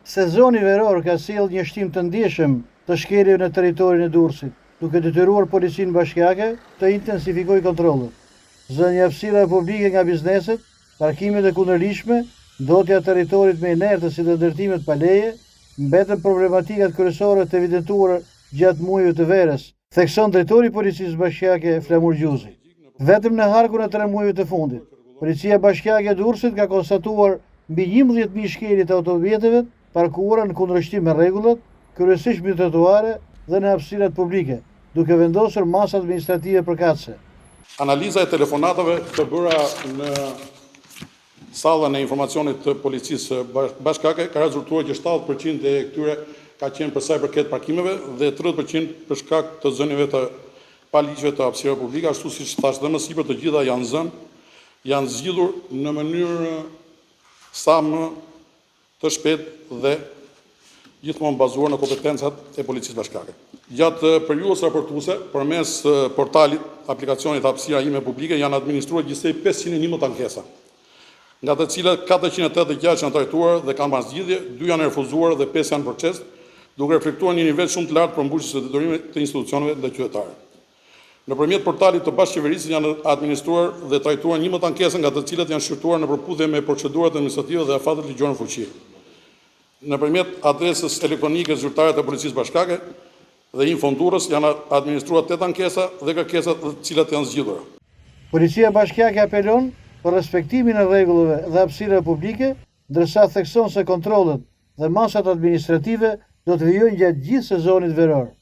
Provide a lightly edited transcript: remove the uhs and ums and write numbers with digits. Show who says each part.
Speaker 1: Sezoni veror ka sjellë një shtim të ndjeshëm të shkeljeve në territorin e Durrësit, duke detyruar policinë bashkiake të intensifikojë kontrollet. Zënia hapësira publike nga bizneset, parkimet e kundërligjshme, ndotja e territorit me inertë si të ndërtimet pa leje, mbetën problematikat kryesore të evidentuara gjatë muajve të verës, thekson drejtori i policisë bashkiake Flamur Gjuzi. Vetëm në harkun e 3 muajve të fundit, Policia Bashkiake e Durrësit ka konstatuar mbi 11.000 shkelje të automjeteve parkuara në kundërshtim me rregullat, kryesisht mbi trotuare dhe në hapësirat publike, duke vendosur masa administrative përkatëse.
Speaker 2: Analiza e telefonatave të bëra në sallën e informacionit të policisë bashkiake ka rezultuar që 70% e këtyre ka qenë për sa i përket parkimeve dhe 30% për shkak të zënieve të paligjeve të hapësirave publike, ashtu siç thash dhe më sipër të gjitha janë zgjidhur në mënyrë sa më të shpejtë dhe gjithmonë bazuar në kompetencat e policisë bashkiake. Gjatë periudhës raportuese, përmes portalit, aplikacionit hapësira ime publike, janë administruar gjithsej 511 ankesa, nga të cilat 486 janë trajtuar dhe kanë marrë zgjidhje, 2 janë refuzuar dhe 5 janë proces, duke reflektuar një nivel shumë të lartë përmbushjes së detyrimeve të institucioneve dhe qytetarëve. Nëpërmjet portalit të bashkëqeverisë janë administruar dhe trajtuar 11 ankesa, nga të cilat janë shqyrtuar në përputhje me procedurat administrative dhe afatet ligjore në fuqi. Nëpërmjet adresës elektronike zyrtare të policisë bashkiake dhe Infondurrës janë administruar 8 ankesa dhe kërkesa të cilat janë zgjidhura.
Speaker 1: Policia Bashkiake apelon për respektimin e rregullave dhe hapësirave publike, ndërsa thekson se kontrollet dhe masat administrative do të vijojnë gjatë gjithë sezonit veror.